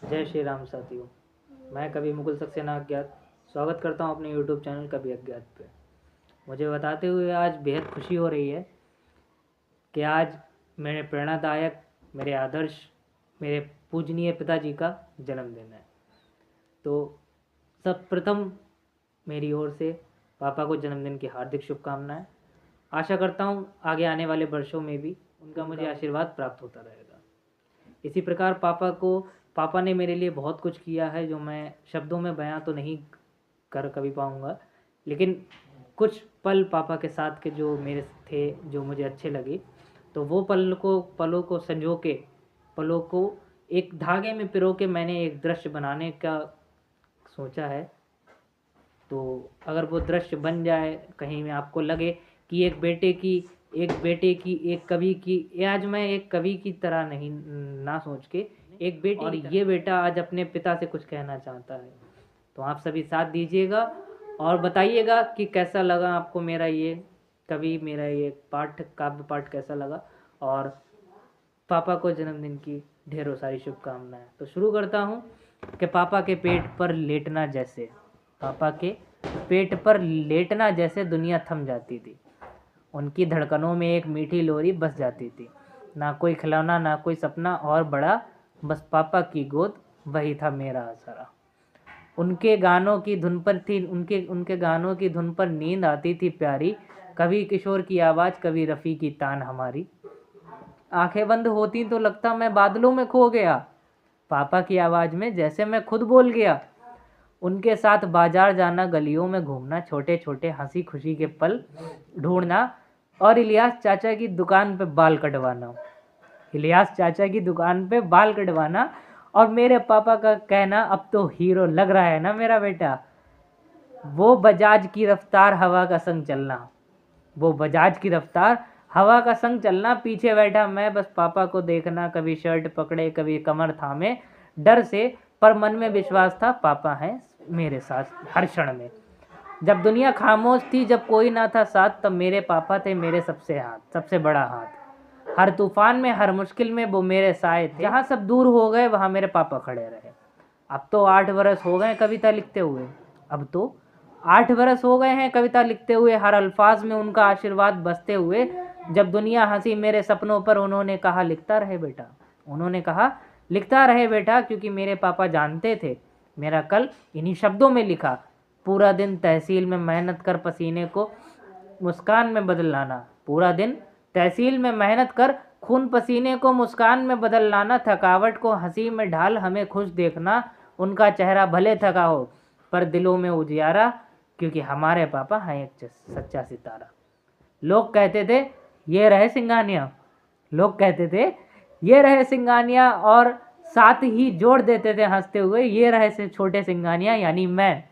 जय श्री राम साथियों। मैं कवि मुकुल सक्सेना अज्ञात स्वागत करता हूं अपने यूट्यूब चैनल कवि अज्ञात पे। मुझे बताते हुए आज बेहद खुशी हो रही है कि आज मेरे प्रेरणादायक, मेरे आदर्श, मेरे पूजनीय पिताजी का जन्मदिन है। तो सब प्रथम मेरी ओर से पापा को जन्मदिन की हार्दिक शुभकामनाएं। आशा करता हूं आगे आने वाले वर्षों में भी उनका मुझे आशीर्वाद प्राप्त होता रहेगा। इसी प्रकार पापा ने मेरे लिए बहुत कुछ किया है जो मैं शब्दों में बयां तो नहीं कर कभी पाऊँगा, लेकिन कुछ पल पापा के साथ के जो मेरे थे, जो मुझे अच्छे लगे, तो वो पलों को संजो के, पलों को एक धागे में पिरो के मैंने एक दृश्य बनाने का सोचा है। तो अगर वो दृश्य बन जाए, कहीं में आपको लगे कि एक कवि की, ये आज मैं एक कवि की तरह नहीं ना सोच के एक बेटे और ये बेटा आज अपने पिता से कुछ कहना चाहता है, तो आप सभी साथ दीजिएगा और बताइएगा कि कैसा लगा आपको मेरा ये काव्य पाठ कैसा लगा। और पापा को जन्मदिन की ढेरों सारी शुभकामनाएं। तो शुरू करता हूँ कि पापा के पेट पर लेटना जैसे दुनिया थम जाती थी। उनकी धड़कनों में एक मीठी लोरी बस जाती थी। ना कोई खिलौना, ना कोई सपना और बड़ा, बस पापा की गोद, वही था मेरा आसरा। उनके गानों की धुन पर नींद आती थी प्यारी। कभी किशोर की आवाज़, कभी रफ़ी की तान हमारी। आंखें बंद होती तो लगता मैं बादलों में खो गया। पापा की आवाज़ में जैसे मैं खुद बोल गया। उनके साथ बाजार जाना, गलियों में घूमना, छोटे छोटे हंसी खुशी के पल ढूंढना और इलियास चाचा की दुकान पे बाल कटवाना और मेरे पापा का कहना, अब तो हीरो लग रहा है ना मेरा बेटा। वो बजाज की रफ्तार हवा का संग चलना, पीछे बैठा मैं बस पापा को देखना, कभी शर्ट पकड़े, कभी कमर थामे, डर से पर मन में विश्वास था, पापा हैं मेरे साथ हर क्षण में। जब दुनिया खामोश थी, जब कोई ना था साथ, तब मेरे पापा थे मेरे सबसे बड़ा हाथ। हर तूफान में, हर मुश्किल में वो मेरे साए थे। जहाँ सब दूर हो गए वहाँ मेरे पापा खड़े रहे। अब तो 8 बरस हो गए कविता लिखते हुए, हर अल्फाज में उनका आशीर्वाद बसते हुए। जब दुनिया हंसी मेरे सपनों पर, उन्होंने कहा लिखता रहे बेटा, क्योंकि मेरे पापा जानते थे मेरा कल इन्हीं शब्दों में लिखा। पूरा दिन तहसील में मेहनत कर पसीने को मुस्कान में बदल लाना, थकावट को हंसी में ढाल हमें खुश देखना। उनका चेहरा भले थका हो पर दिलों में उजियारा, क्योंकि हमारे पापा हैं एक सच्चा सितारा। लोग कहते थे ये रहे सिंगानिया और साथ ही जोड़ देते थे हंसते हुए, ये रहे से छोटे सिंगानिया यानी मैं।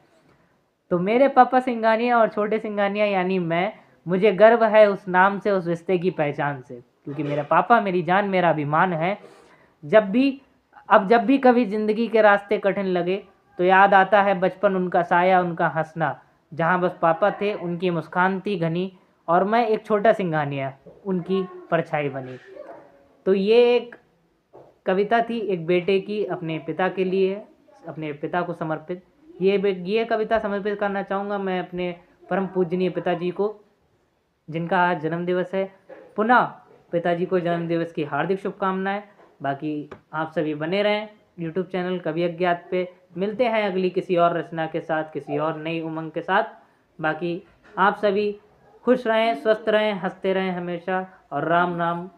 तो मेरे पापा सिंगानिया और छोटे सिंगानिया यानी मैं, मुझे गर्व है उस नाम से, उस रिश्ते की पहचान से, क्योंकि मेरे पापा मेरी जान, मेरा अभिमान है। जब भी कभी जिंदगी के रास्ते कठिन लगे तो याद आता है बचपन, उनका साया, उनका हंसना। जहाँ बस पापा थे, उनकी मुस्कान थी घनी, और मैं एक छोटा सिंगानिया, उनकी परछाई बनी। तो ये एक कविता थी एक बेटे की अपने पिता के लिए, अपने पिता को समर्पित। ये कविता समर्पित करना चाहूँगा मैं अपने परम पूजनीय पिताजी को, जिनका आज जन्मदिवस है। पुनः पिताजी को जन्मदिवस की हार्दिक शुभकामनाएं। बाकी आप सभी बने रहें यूट्यूब चैनल कवि अज्ञात पे। मिलते हैं अगली किसी और रचना के साथ, किसी और नई उमंग के साथ। बाकी आप सभी खुश रहें, स्वस्थ रहें, हंसते रहें हमेशा, और राम नाम